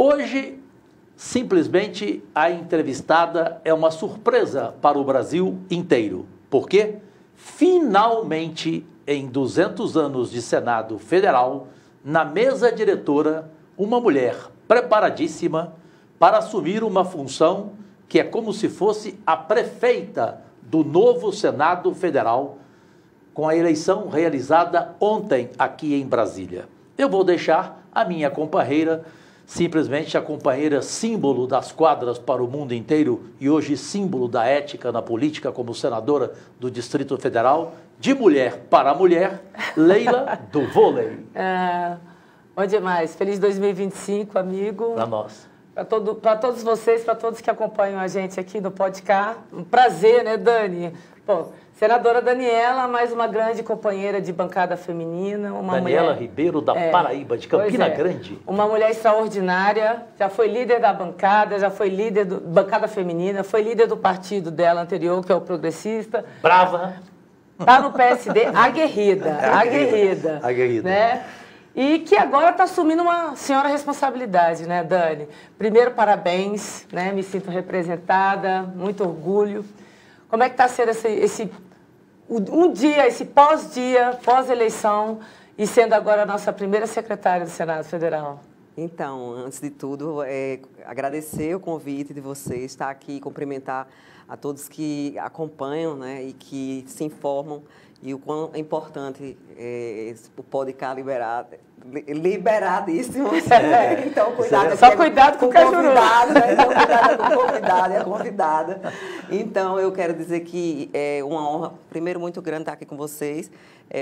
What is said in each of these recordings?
Hoje, simplesmente, a entrevistada é uma surpresa para o Brasil inteiro. Por quê? Finalmente, em 200 anos de Senado Federal, na mesa diretora, uma mulher preparadíssima para assumir uma função que é como se fosse a prefeita do novo Senado Federal, com a eleição realizada ontem aqui em Brasília. Eu vou deixar a minha companheira, simplesmente a companheira símbolo das quadras para o mundo inteiro e hoje símbolo da ética na política como senadora do Distrito Federal, de mulher para mulher, Leila do Vôlei. Bom demais. Feliz 2025, amigo. Para nós. Para todos vocês, para todos que acompanham a gente aqui no podcast. Um prazer, né, Dani? Pô, senadora Daniela, mais uma grande companheira de bancada feminina. Daniela Ribeiro, da Paraíba, de Campina Grande. Uma mulher extraordinária, já foi líder da bancada, já foi líder da bancada feminina, foi líder do partido dela anterior, que é o Progressista. Brava. Está no PSD, aguerrida. Aguerrida. Né? E que agora está assumindo uma senhora responsabilidade, né, Dani? Primeiro, parabéns, né? Me sinto representada, muito orgulho. Como é que está sendo esse pós-dia, pós-eleição, e sendo agora a nossa primeira secretária do Senado Federal? Então, antes de tudo, agradecer o convite de vocês, estar aqui e cumprimentar a todos que acompanham, né, e que se informam, e o quão é importante o podcast liberadíssimo. Então, cuidado. Só cuidado com o convidado, né? Então, cuidado com o convidado e a convidada. Então, eu quero dizer que é uma honra, primeiro, muito grande estar aqui com vocês.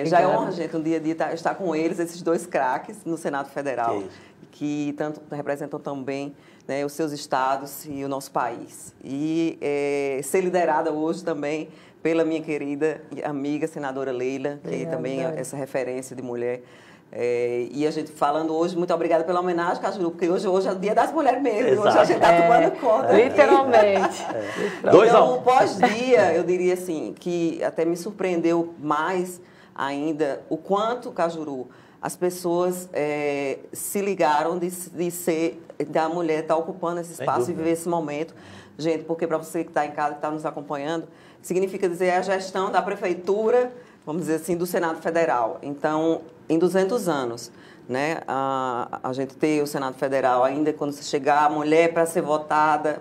Já é honra, gente, um dia a dia estar com eles, esses dois craques no Senado Federal, que tanto representam também, né, os seus estados e o nosso país. E ser liderada hoje também pela minha querida amiga, senadora Leila, que também é essa referência de mulher. E a gente falando hoje, muito obrigada pela homenagem, Cajuru, porque hoje é o Dia das Mulheres mesmo. Exato. Hoje a gente está tomando conta. Literalmente. Então, pós-dia, eu diria assim, que até me surpreendeu mais ainda o quanto, Cajuru, as pessoas se ligaram da mulher estar ocupando esse espaço e viver esse momento. Gente, porque para você que está em casa, que está nos acompanhando, significa dizer a gestão da prefeitura, vamos dizer assim, do Senado Federal. Então, em 200 anos, né, a gente ter o Senado Federal, ainda quando você chegar a mulher para ser votada,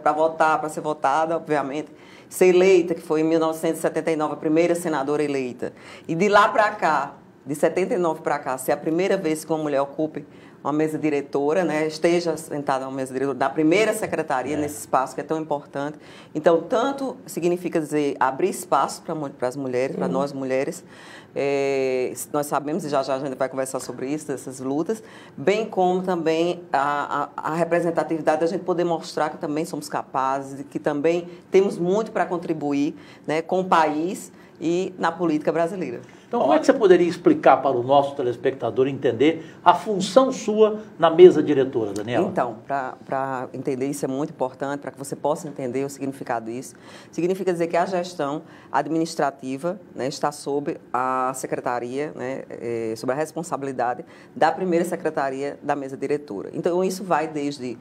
obviamente, ser eleita, que foi em 1979 a primeira senadora eleita. E de lá para cá, de 79 para cá, ser a primeira vez que uma mulher ocupe uma mesa diretora, né, esteja sentada numa mesa diretora da primeira secretaria nesse espaço que é tão importante. Então, tanto significa dizer abrir espaço para as mulheres, para nós mulheres. Nós sabemos, e já a gente vai conversar sobre isso, dessas lutas, bem como também a representatividade da gente poder mostrar que também somos capazes, que também temos muito para contribuir, né, com o país e na política brasileira. Então, como é que você poderia explicar para o nosso telespectador entender a função sua na mesa diretora, Daniela? Então, para entender isso é muito importante, para que você possa entender o significado disso. Significa dizer que a gestão administrativa, né, está sob a secretaria, né, sob a responsabilidade da primeira secretaria da mesa diretora. Então, isso vai desde,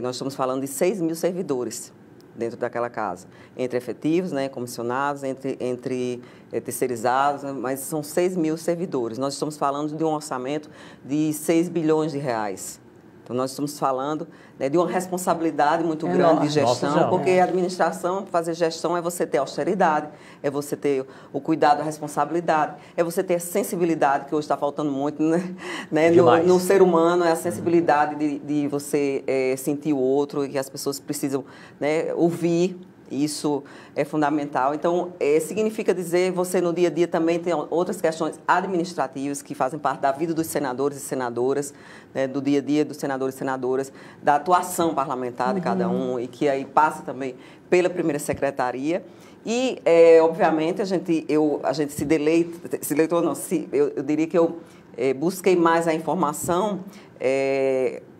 nós estamos falando de 6 mil servidores dentro daquela casa, entre efetivos, né, comissionados, entre terceirizados, né, mas são 6 mil servidores. Nós estamos falando de um orçamento de 6 bilhões de reais. Então, nós estamos falando, né, de uma responsabilidade muito grande de gestão, porque a administração, fazer gestão é você ter austeridade, é você ter o cuidado, a responsabilidade, é você ter a sensibilidade, que hoje está faltando muito, né, no ser humano, é a sensibilidade de você sentir o outro, e que as pessoas precisam, né, ouvir. Isso é fundamental. Então, significa dizer, você no dia a dia também tem outras questões administrativas que fazem parte da vida dos senadores e senadoras, né, do dia a dia dos senadores e senadoras, da atuação parlamentar de cada um, e que aí passa também pela primeira secretaria. E, obviamente, a gente se deleitou, eu diria que eu busquei mais a informação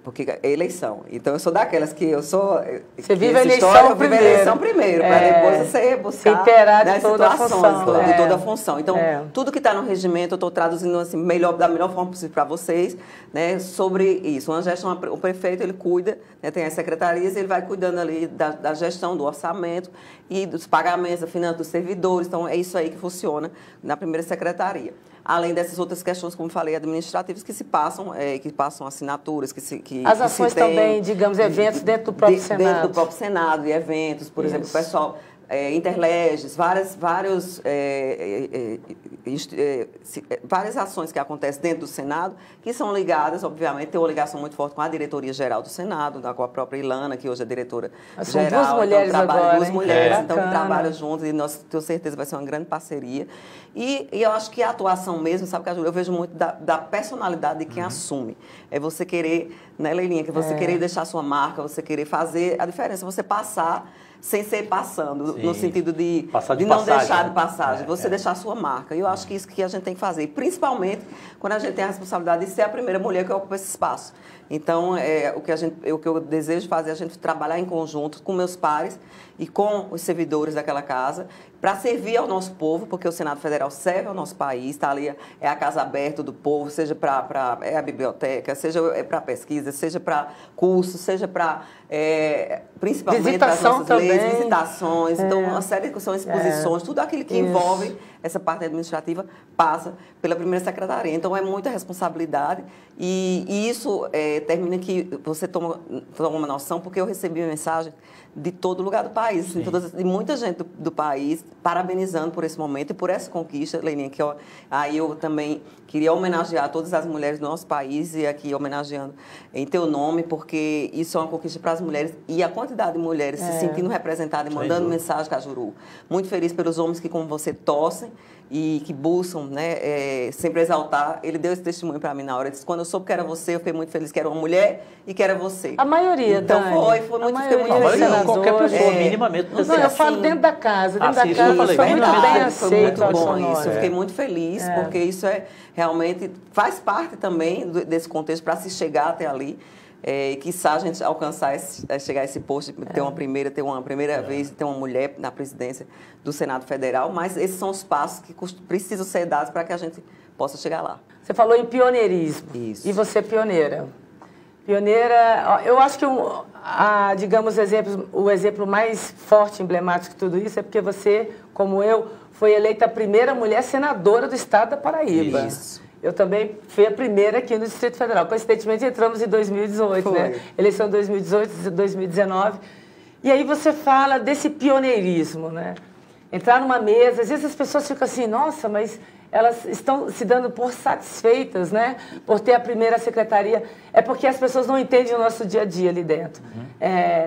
porque é eleição. Então, eu sou daquelas que eu sou... Você vive a eleição primeiro. Eleição primeiro, para depois você buscar... Se inteirar de toda a função. De toda a função. Então, tudo que está no regimento, eu estou traduzindo assim, da melhor forma possível para vocês, né, sobre isso. Uma gestão, o prefeito, ele cuida, né, tem as secretarias, ele vai cuidando ali da gestão, do orçamento e dos pagamentos, da finança dos servidores. Então, é isso aí que funciona na primeira secretaria. Além dessas outras questões, como falei, administrativas, que passam assinaturas, as ações também, digamos, eventos dentro do próprio Senado. Dentro do próprio Senado, e eventos, por exemplo, o pessoal... interleges, várias ações que acontecem dentro do Senado, que são ligadas, obviamente, tem uma ligação muito forte com a diretoria-geral do Senado, com a própria Ilana, que hoje é diretora-geral. São duas mulheres agora, duas mulheres, então, que trabalham juntas, e nós, tenho certeza, vai ser uma grande parceria. E eu acho que a atuação mesmo, sabe, eu vejo muito da personalidade de quem assume. É você querer, né, Leilinha, que você querer deixar sua marca, você querer fazer a diferença, você passar sem ser passando, no sentido de não deixar de passagem, você deixar a sua marca. E eu acho que isso que a gente tem que fazer, principalmente quando a gente tem a responsabilidade de ser a primeira mulher que ocupa esse espaço. Então, o que eu desejo fazer é a gente trabalhar em conjunto com meus pares e com os servidores daquela casa, para servir ao nosso povo, porque o Senado Federal serve ao nosso país, está ali, é a casa aberta do povo, seja para a biblioteca, seja para pesquisa, seja para cursos, seja para, principalmente para as nossas leis, visitações, então uma série de exposições, tudo aquilo que envolve essa parte administrativa passa pela primeira secretaria. Então, é muita responsabilidade e isso termina que você toma uma noção, porque eu recebi uma mensagem de todo lugar do país, assim, de muita gente do país, parabenizando por esse momento e por essa conquista, Leilinha, que aí eu também queria homenagear todas as mulheres do nosso país e aqui homenageando em teu nome, porque isso é uma conquista para as mulheres e a quantidade de mulheres se sentindo representadas e mandando mensagem, Cajuru. Muito feliz pelos homens que, como você, torcem e que buscam, né, sempre exaltar. Ele deu esse testemunho para mim na hora. Ele disse, quando eu soube que era você, eu fiquei muito feliz que era uma mulher e que era você. A maioria, então, Dani. foi muito feliz. Qualquer pessoa minimamente... Não, eu falo dentro da casa, foi muito bem aceito. Foi muito bom isso. Eu fiquei muito feliz, porque isso realmente faz parte também desse contexto para se chegar até ali. E quiçá a gente alcançar, chegar a esse posto, ter uma primeira vez, ter uma mulher na presidência do Senado Federal, mas esses são os passos que precisam ser dados para que a gente possa chegar lá. Você falou em pioneirismo. Isso. E você é pioneira. Pioneira, eu acho que, digamos, o exemplo mais forte, emblemático de tudo isso é porque você, como eu, foi eleita a primeira mulher senadora do estado da Paraíba. Isso. Eu também fui a primeira aqui no Distrito Federal. Coincidentemente, entramos em 2018, né? Eleição 2018, 2019. E aí você fala desse pioneirismo, né? Entrar numa mesa, às vezes as pessoas ficam assim, nossa, mas elas estão se dando por satisfeitas, né? Por ter a primeira secretaria. É porque as pessoas não entendem o nosso dia a dia ali dentro.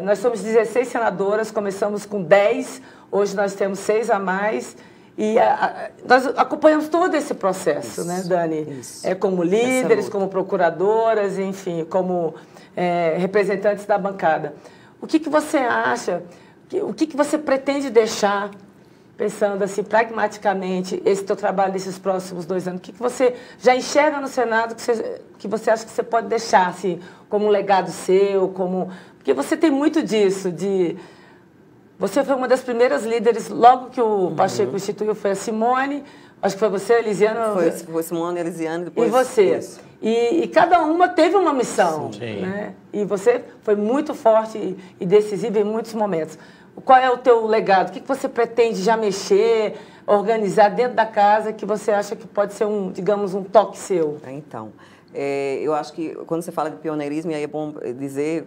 Nós somos 16 senadoras, começamos com 10, hoje nós temos 6 a mais. E nós acompanhamos todo esse processo, né, Dani? Como líderes, como procuradoras, enfim, como representantes da bancada. O que você acha, o que você pretende deixar, pensando assim, pragmaticamente, esse teu trabalho desses próximos 2 anos? O que você já enxerga no Senado que você acha que você pode deixar, assim, como um legado seu, porque você tem muito disso, Você foi uma das primeiras líderes, logo que o Pacheco instituiu, foi a Simone, acho que foi você, a Elisiana... Foi Simone, a Elisiana, depois... E você. E cada uma teve uma missão, né? E você foi muito forte e decisiva em muitos momentos. Qual é o teu legado? O que você pretende já mexer, organizar dentro da casa, que você acha que pode ser, digamos, um toque seu? Então... eu acho que quando você fala de pioneirismo, e aí é bom dizer,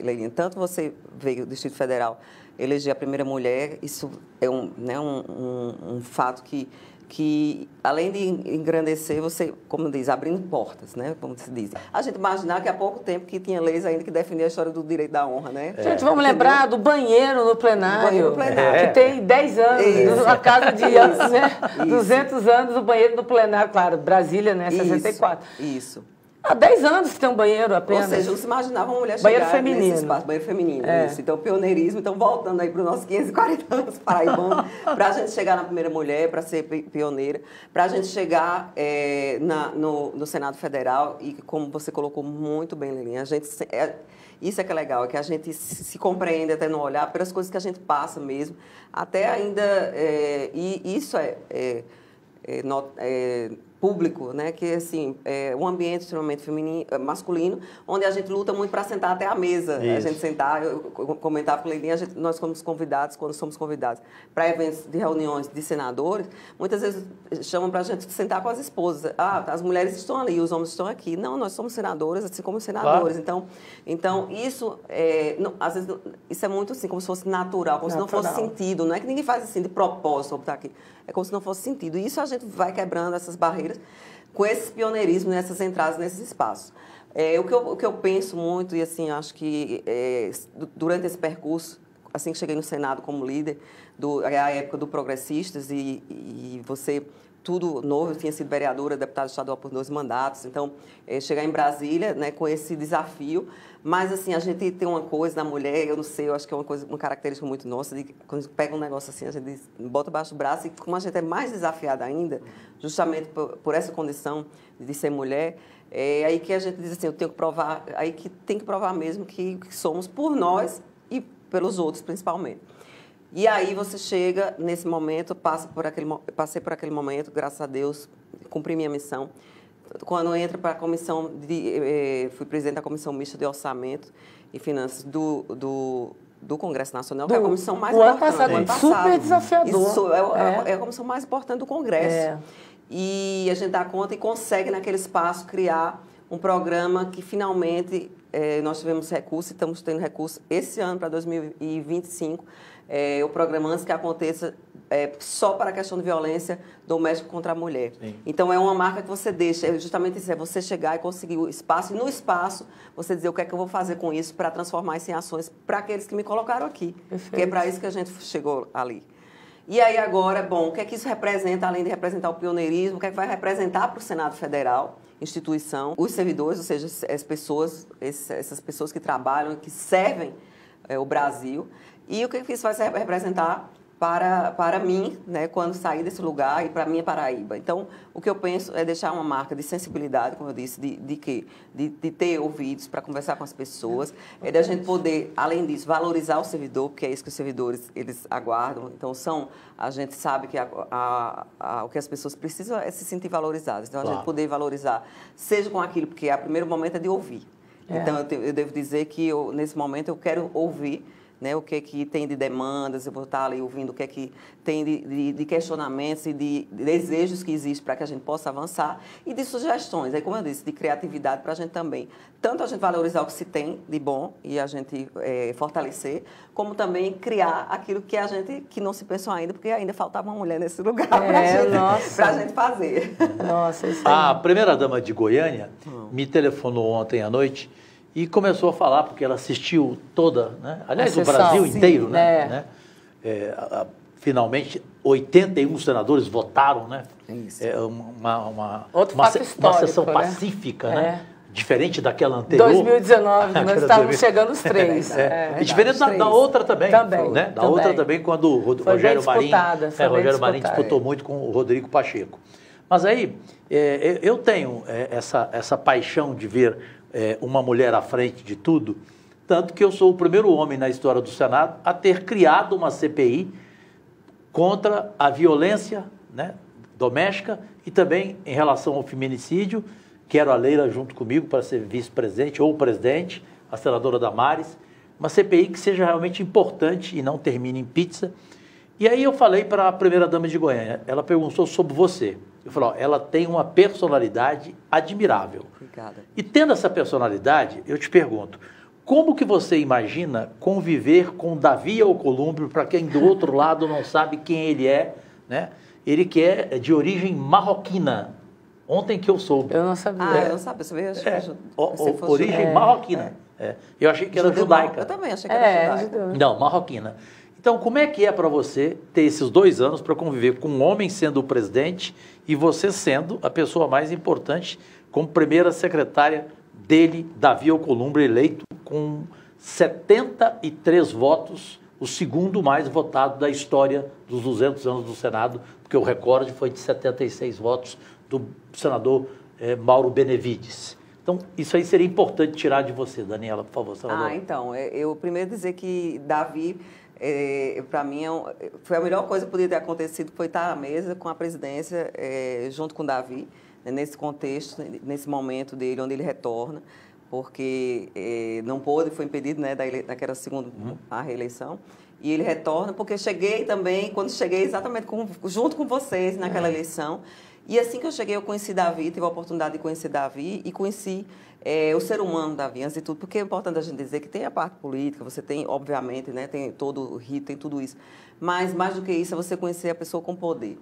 Leilinha, tanto você veio do Distrito Federal eleger a primeira mulher, isso é um fato que, além de engrandecer, você, como diz, abrindo portas, né? Como se diz. A gente imaginar que há pouco tempo que tinha leis ainda que defendiam a história do direito da honra, né? Gente, vamos lembrar do banheiro no plenário. Que tem 10 anos, a casa de anos, né? 200 anos, o banheiro no plenário, claro, Brasília, né? 64. Isso. Há 10 anos que tem um banheiro apenas. Ou seja, não se imaginava uma mulher banheiro chegar feminino. nesse espaço, banheiro feminino, isso. Então, pioneirismo, então voltando aí para os nossos 540 anos paraibanos, para a gente chegar na primeira mulher, para ser pioneira, para a gente chegar no Senado Federal, e como você colocou muito bem, Lelinha, a gente... Isso é que é legal, é que a gente se compreende até no olhar pelas coisas que a gente passa mesmo, até ainda, e isso público, né? Que assim, é um ambiente extremamente masculino, onde a gente luta muito para sentar até a mesa. Isso. A gente sentar, eu comentava com o Leidinha, nós somos convidados, quando somos convidados para eventos de reuniões de senadores, muitas vezes chamam para a gente sentar com as esposas. Ah, as mulheres estão ali, os homens estão aqui. Não, nós somos senadores, assim como senadores. Claro. Então isso, às vezes, isso é muito assim, como se fosse natural, como se não fosse sentido. Não é que ninguém faz assim de propósito para estar aqui. É como se não fosse sentido. E isso a gente vai quebrando essas barreiras com esse pioneirismo nessas entradas, nesses espaços. O que eu penso muito, e assim, acho que durante esse percurso, assim que cheguei no Senado como líder, a época do Progressistas, e você, tudo novo, eu tinha sido vereadora, deputada estadual por 2 mandatos, então, chegar em Brasília, né, com esse desafio, mas assim, a gente tem uma coisa na mulher, eu não sei, eu acho que é uma característica muito nossa, de quando a gente pega um negócio assim, a gente diz, bota baixo do braço, e como a gente é mais desafiada ainda, justamente por essa condição de ser mulher, aí que a gente diz assim, eu tenho que provar, aí que tem que provar mesmo que somos por nós e pelos outros, principalmente. E aí você chega nesse momento, passei por aquele momento, graças a Deus, cumpri minha missão. Quando entra para a comissão, fui presidente da Comissão Mista de Orçamento e Finanças do Congresso Nacional, que é a comissão mais importante do ano passado. Super desafiador. Isso é a comissão mais importante do Congresso. E a gente dá conta e consegue, naquele espaço, criar um programa que finalmente nós tivemos recurso, e estamos tendo recurso esse ano para 2025, o programa Antes que Aconteça, só para a questão de violência doméstica contra a mulher. Sim. Então, é uma marca que você deixa, justamente isso, é você chegar e conseguir o espaço, e no espaço você dizer o que é que eu vou fazer com isso para transformar isso em ações para aqueles que me colocaram aqui. Perfeito. Que é para isso que a gente chegou ali. E aí agora, bom, o que é que isso representa, além de representar o pioneirismo, o que é que vai representar para o Senado Federal, instituição, os servidores, ou seja, as pessoas, essas pessoas que trabalham, que servem o Brasil, e o que isso vai representar para mim, né, quando sair desse lugar, e para a minha Paraíba. Então, o que eu penso é deixar uma marca de sensibilidade, como eu disse, de ter ouvidos para conversar com as pessoas, de a gente poder, além disso, valorizar o servidor, porque é isso que os servidores eles aguardam. Então, a gente sabe que o que as pessoas precisam é se sentir valorizadas. Então, a gente poder valorizar, seja com aquilo, porque o primeiro momento é de ouvir. Então, eu devo dizer que nesse momento eu quero ouvir, né, o que é que tem de demandas, eu vou estar ali ouvindo o que é que tem de questionamentos e de desejos que existem para que a gente possa avançar, e de sugestões, aí como eu disse, de criatividade para a gente também, tanto a gente valorizar o que se tem de bom e a gente fortalecer, como também criar aquilo que que não se pensou ainda, porque ainda faltava uma mulher nesse lugar para a gente fazer. Nossa, isso a primeira-dama de Goiânia me telefonou ontem à noite e começou a falar, porque ela assistiu toda, né? Aliás, o Brasil inteiro, né? Finalmente, 81 senadores votaram, né? Isso. Uma sessão pacífica, né? Diferente daquela anterior. 2019, que nós estávamos chegando os 3. E diferente da outra também. Né? Da outra também, quando o Rogério Marinho disputou muito com o Rodrigo Pacheco. Mas aí, eu tenho essa paixão de ver uma mulher à frente de tudo, tanto que eu sou o primeiro homem na história do Senado a ter criado uma CPI contra a violência, né, doméstica, e também em relação ao feminicídio. Quero a Leila junto comigo para ser vice-presidente ou presidente, a senadora Damares, uma CPI que seja realmente importante e não termine em pizza. E aí eu falei para a primeira-dama de Goiânia, ela perguntou sobre você. Eu falei, ela tem uma personalidade admirável. Obrigada. E tendo essa personalidade, eu te pergunto, como que você imagina conviver com Davi Alcolumbre, para quem do outro lado não sabe quem ele é, né? Ele que é de origem marroquina. Ontem que eu soube. Eu não sabia. Eu não sabia. Origem marroquina. Eu achei que era judaica. Eu também achei que era judaica. Não, marroquina. Então, como é que é para você ter esses 2 anos para conviver com um homem sendo o presidente e você sendo a pessoa mais importante como primeira secretária dele, Davi Alcolumbre, eleito com 73 votos, o segundo mais votado da história dos 200 anos do Senado, porque o recorde foi de 76 votos do senador Mauro Benevides. Então, isso aí seria importante tirar de você, Daniela, por favor, senadora. Então, eu primeiro dizer que Davi, para mim, foi a melhor coisa que podia ter acontecido, foi estar à mesa com a presidência, junto com Davi, né, nesse contexto, nesse momento dele, onde ele retorna, porque não pôde, foi impedido, né, daquela segunda a reeleição. E ele retorna, porque eu cheguei também, quando cheguei exatamente junto com vocês naquela eleição. E assim que eu cheguei, eu conheci Davi, tive a oportunidade de conhecer Davi e conheci o ser humano Davi, antes de tudo, porque é importante a gente dizer que tem a parte política, você tem, obviamente, né, tem todo o rito, tem tudo isso. Mas, mais do que isso, é você conhecer a pessoa com poder.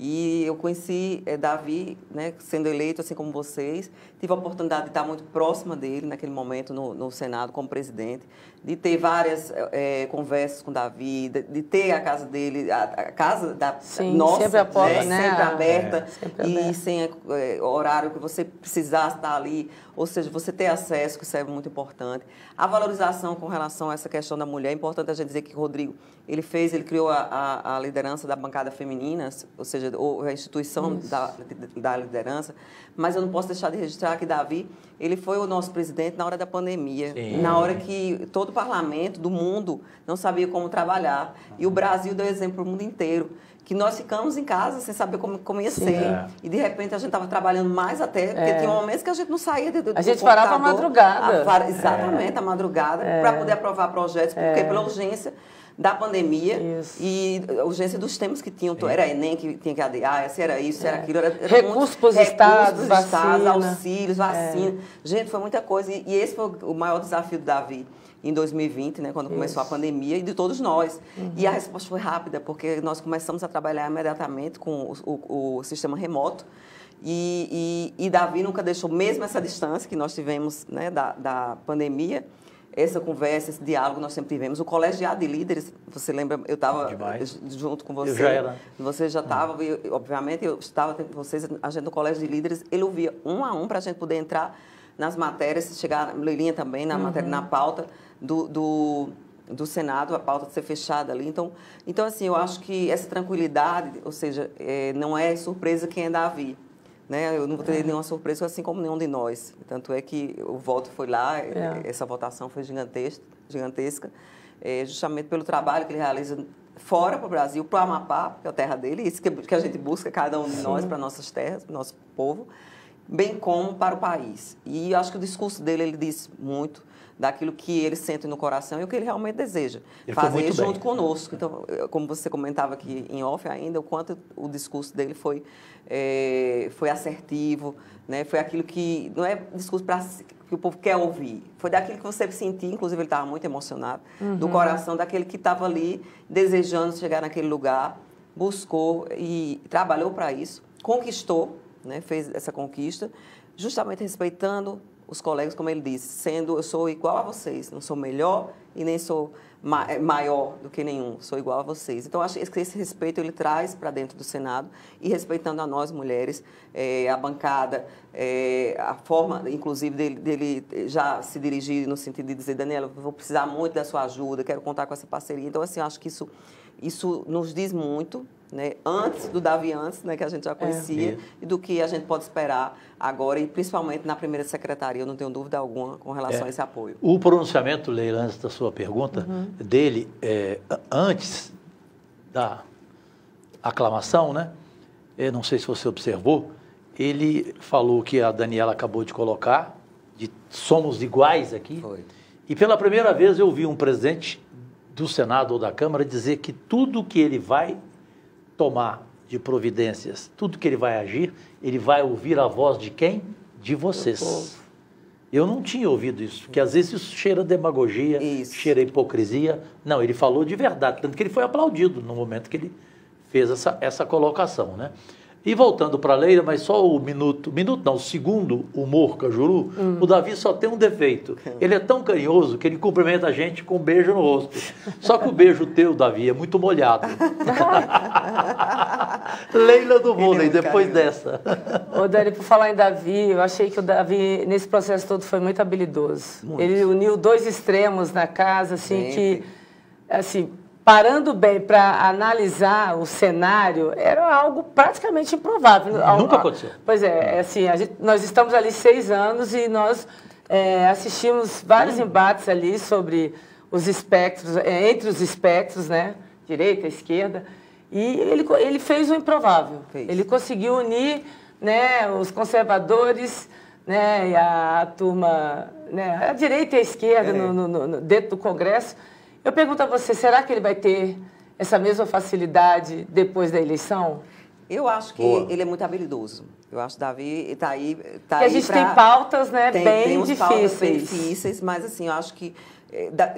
E eu conheci Davi, né, sendo eleito, assim como vocês. Tive a oportunidade de estar muito próxima dele naquele momento no Senado como presidente, de ter várias conversas com Davi, de ter a casa dele, a casa da nossa, sempre a porta, né? Sempre aberta, sempre e aberta. sem horário que você precisasse estar ali, ou seja, você ter acesso, que isso é muito importante. A valorização com relação a essa questão da mulher, é importante a gente dizer que o Rodrigo, ele criou a liderança da bancada feminina, ou seja, a instituição da liderança, mas eu não posso deixar de registrar que Davi, ele foi o nosso presidente na hora da pandemia, na hora que todo o parlamento do mundo não sabia como trabalhar, e o Brasil deu exemplo para o mundo inteiro, que nós ficamos em casa sem saber como ia ser, e de repente a gente estava trabalhando mais até, porque tinha momentos que a gente não saía do A gente parava à madrugada. Exatamente, à madrugada, para poder aprovar projetos, porque pela urgência da pandemia e a urgência dos temas que tinham. Era Enem que tinha que adiar, se era isso, se era aquilo. Era recursos para os estados, auxílios, vacina. Gente, foi muita coisa. E esse foi o maior desafio do Davi em 2020, né, quando começou a pandemia, e de todos nós. E a resposta foi rápida, porque nós começamos a trabalhar imediatamente com o sistema remoto. E Davi nunca deixou, mesmo essa distância que nós tivemos, né, da pandemia, essa conversa, esse diálogo nós sempre tivemos. O colegiado de líderes, você lembra, eu estava junto com você. Eu já era. Você já estava, obviamente, eu estava com vocês, a gente no colégio de líderes, ele ouvia um a um para a gente poder entrar nas matérias, chegar, Leilinha também, na matéria, na pauta do Senado, a pauta de ser fechada ali. Então, assim, eu acho que essa tranquilidade, ou seja, não é surpresa quem é Davi. Né? Eu não vou ter nenhuma surpresa, assim como nenhum de nós. Tanto é que o voto foi lá, essa votação foi gigantesca, justamente pelo trabalho que ele realiza fora para o Brasil, para o Amapá, que é a terra dele, isso que a gente busca, cada um de nós, para nossas terras, para o nosso povo, bem como para o país. E eu acho que o discurso dele, ele diz muito daquilo que ele sente no coração e o que ele realmente deseja fazer junto conosco. Então, como você comentava aqui em off ainda, o quanto o discurso dele foi assertivo, né? Foi aquilo que não é discurso que o povo quer ouvir, foi daquilo que você sentia, inclusive ele estava muito emocionado, do coração daquele que estava ali desejando chegar naquele lugar, buscou e trabalhou para isso, conquistou, né? Fez essa conquista, justamente respeitando os colegas, como ele disse, eu sou igual a vocês, não sou melhor e nem sou maior do que nenhum, sou igual a vocês. Então, acho que esse respeito ele traz para dentro do Senado e respeitando a nós mulheres, a bancada, a forma, inclusive, dele já se dirigir no sentido de dizer, Daniela, vou precisar muito da sua ajuda, quero contar com essa parceria. Então, assim, acho que isso nos diz muito, né? Antes do Davi, né, que a gente já conhecia, e do que a gente pode esperar agora, e principalmente na primeira secretaria, eu não tenho dúvida alguma com relação a esse apoio. O pronunciamento, Leila, antes da sua pergunta, dele, antes da aclamação, né? Eu não sei se você observou, ele falou que a Daniela acabou de colocar, de somos iguais aqui, e pela primeira vez eu vi um presidente do Senado ou da Câmara dizer que tudo que ele vai tomar de providências, tudo que ele vai agir, ele vai ouvir a voz de quem? De vocês. Eu não tinha ouvido isso, porque às vezes isso cheira demagogia, cheira hipocrisia. Não, ele falou de verdade, tanto que ele foi aplaudido no momento que ele fez essa colocação, né? E voltando para a Leila, mas só o segundo humor Cajuru, o Davi só tem um defeito. Ele é tão carinhoso que ele cumprimenta a gente com um beijo no rosto. Só que o beijo teu, Davi, é muito molhado. Leila do Ele é vôlei, muito depois carinhoso. dessa. Ô, Dani, por falar em Davi, eu achei que o Davi, nesse processo todo, foi muito habilidoso. Muito. Ele uniu dois extremos na casa, assim, Sempre. que, assim, parando bem para analisar o cenário, era algo praticamente improvável. Nunca aconteceu. Pois é, assim, nós estamos ali 6 anos e nós assistimos vários embates ali sobre os espectros, entre os espectros, né? Direita, esquerda. E ele fez o improvável. Fez. Ele conseguiu unir, né, os conservadores, né, e a turma, né, a direita e a esquerda dentro do Congresso. Eu pergunto a você, será que ele vai ter essa mesma facilidade depois da eleição? Eu acho que Boa. ele é muito habilidoso. Eu acho que o Davi está aí. Porque a gente tem pautas, né, Tem bem uns pautas bem difíceis. difíceis, mas assim, eu acho que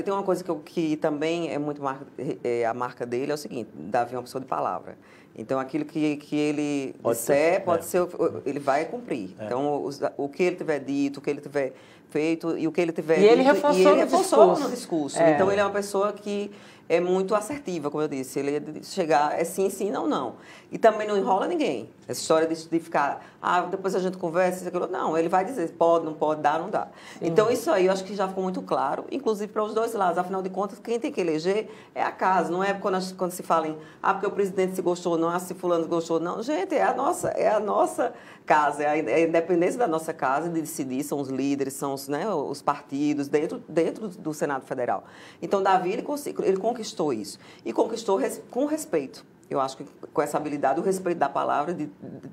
tem uma coisa que também é muito a marca dele, é o seguinte: Davi é uma pessoa de palavra. Então, aquilo que ele disser, pode ser, ele vai cumprir. Então, o que ele tiver dito, o que ele tiver feito e o que ele tiver E ele dito, reforçou no discurso. É. Então, ele é uma pessoa que é muito assertiva, como eu disse. Ele é de chegar, é sim, sim, não, não. E também não enrola ninguém. Essa história de ficar, depois a gente conversa, isso, aquilo. Não, ele vai dizer, pode, não pode, dá, não dá. Sim. Então, isso aí eu acho que já ficou muito claro, inclusive para os dois lados. Afinal de contas, quem tem que eleger é a casa. Não é quando se fala em, porque o presidente se gostou, não, se fulano gostou, não. Gente, é a nossa casa, é a independência da nossa casa de decidir, são os líderes, são os partidos dentro do Senado Federal. Então, Davi, ele conquistou isso. E conquistou com respeito. Eu acho que com essa habilidade, o respeito da palavra,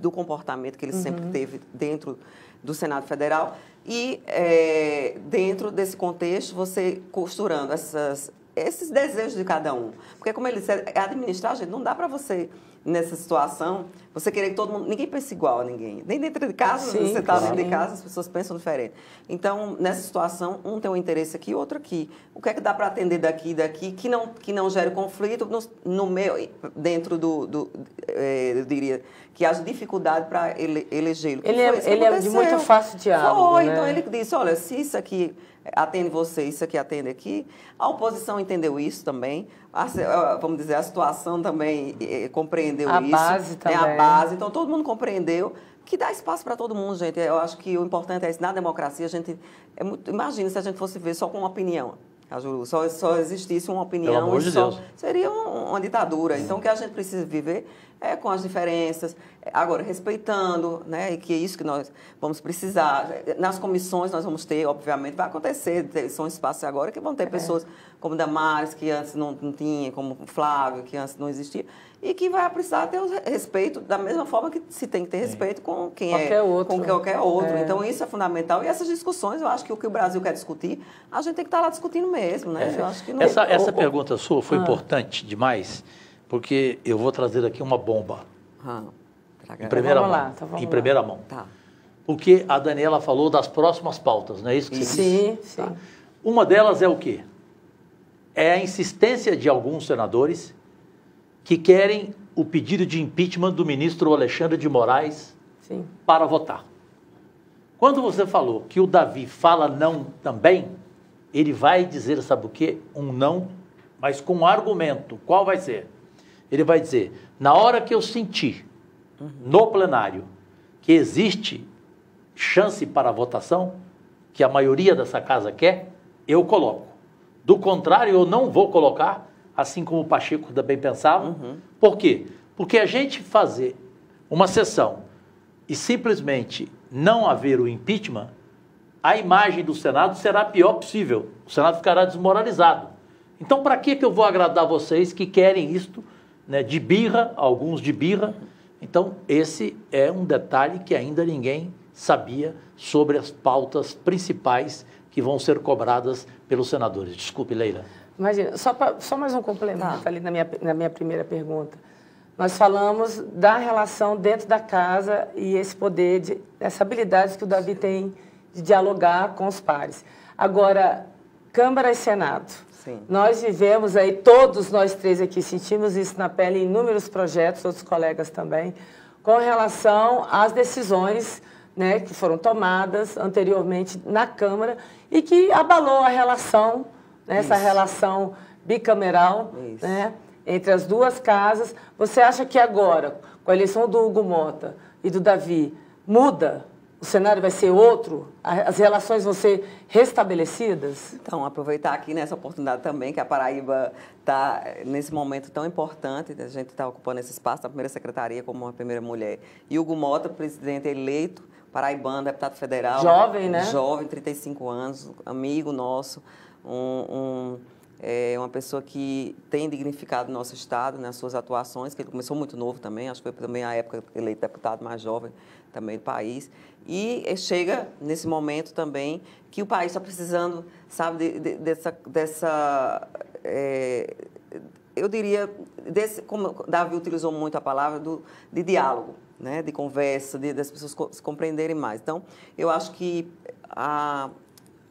do comportamento que ele sempre teve dentro do Senado Federal. E dentro desse contexto, você costurando esses desejos de cada um. Porque, como ele disse, administrar, gente, não dá para você, nessa situação, você querer que todo mundo... Ninguém pensa igual a ninguém. Nem dentro de casa, Sim, você está claro. dentro de casa, as pessoas pensam diferente. Então, nessa situação, um tem um interesse aqui, outro aqui. O que é que dá para atender daqui e daqui, que não gere conflito no meio, dentro eu diria, que haja dificuldade para elegê-lo. Ele é de muito fácil diálogo, Foi, né? então ele disse, olha, se isso aqui atende você, isso aqui atende aqui. A oposição entendeu isso também. Vamos dizer, a situação também compreendeu a isso. Base também. A base. Então, todo mundo compreendeu que dá espaço para todo mundo, gente. Eu acho que o importante é isso. Na democracia, a gente... imagina se a gente fosse ver só com uma opinião. Só existisse uma opinião. Pelo amor de Deus. Seria uma ditadura. Então, o que a gente precisa viver é com as diferenças, agora respeitando, né? E que é isso que nós vamos precisar. Nas comissões nós vamos ter, obviamente, vai acontecer, são espaços agora que vão ter pessoas como Damares, que antes não tinha, como Flávio, que antes não existia, e que vai precisar ter o respeito da mesma forma que se tem que ter respeito com quem com qualquer outro. Então, isso é fundamental. E essas discussões, eu acho que o que o Brasil quer discutir, a gente tem que estar lá discutindo mesmo, né? Eu acho que não... Essa pergunta sua foi importante demais, porque eu vou trazer aqui uma bomba. Em primeira mão. Em primeira mão. Tá. Porque a Daniela falou das próximas pautas, não é isso que você disse? Sim. Tá. Uma delas é o quê? É a insistência de alguns senadores que querem o pedido de impeachment do ministro Alexandre de Moraes para votar. Quando você falou que o Davi fala não também, ele vai dizer, sabe o quê? Um não, mas com um argumento. Qual vai ser? Ele vai dizer, na hora que eu sentir no plenário que existe chance para a votação, que a maioria dessa casa quer, eu coloco. Do contrário, eu não vou colocar, assim como o Pacheco também pensava. Por quê? Porque a gente fazer uma sessão e simplesmente não haver o impeachment, a imagem do Senado será a pior possível. O Senado ficará desmoralizado. Então, para que eu vou agradar vocês que querem isto, né, de birra, alguns de birra? Então, esse é um detalhe que ainda ninguém sabia sobre as pautas principais que vão ser cobradas pelos senadores. Desculpe, Leila. Imagina, só mais um complemento ali na minha primeira pergunta. Nós falamos da relação dentro da casa e esse poder, essa habilidade que o Davi tem de dialogar com os pares. Agora, Câmara e Senado. Sim. Nós vivemos aí, todos nós três aqui, sentimos isso na pele em inúmeros projetos, outros colegas também, com relação às decisões, né, que foram tomadas anteriormente na Câmara e que abalou a relação, né, essa relação bicameral, né, entre as duas casas. Você acha que agora, com a eleição do Hugo Mota e do Davi, muda? O cenário vai ser outro? As relações vão ser restabelecidas? Então, aproveitar aqui nessa oportunidade também, que a Paraíba está nesse momento tão importante, a gente está ocupando esse espaço na primeira secretaria como uma primeira mulher. E Hugo Mota, presidente eleito, paraibano, deputado federal. Jovem, né? Jovem, 35 anos, amigo nosso, uma pessoa que tem dignificado o nosso Estado nas suas atuações, que ele começou muito novo também, acho que foi também a época eleito deputado mais jovem também do país. E chega nesse momento também que o país está precisando, sabe, eu diria, como o Davi utilizou muito a palavra, de diálogo, né, de conversa, das pessoas se compreenderem mais. Então, eu acho que a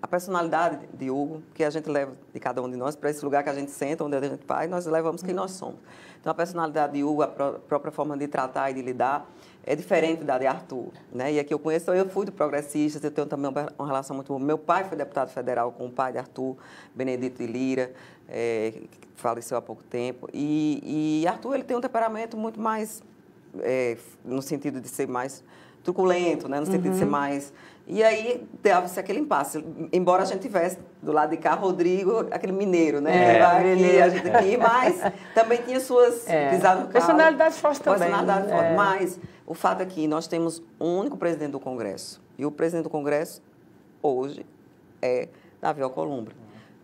personalidade de Hugo, que a gente leva de cada um de nós para esse lugar que a gente senta, onde a gente vai, nós levamos quem nós somos. Então, a personalidade de Hugo, a própria forma de tratar e de lidar, é diferente da de Arthur, né? E aqui eu conheço, eu fui do Progressistas, eu tenho também uma relação muito boa. Meu pai foi deputado federal com o pai de Arthur, Benedito de Lira, que faleceu há pouco tempo. E Arthur, ele tem um temperamento muito mais, no sentido de ser mais truculento, né? No sentido de ser mais... E aí, dava-se aquele impasse. Embora a gente tivesse do lado de cá, Rodrigo, aquele mineiro, né? Aqui, a gente aqui, mas também tinha suas pisadas no carro. Personalidade forte também. Personalidade forte. Mas o fato é que nós temos um único presidente do Congresso. E o presidente do Congresso, hoje, é Davi Alcolumbre,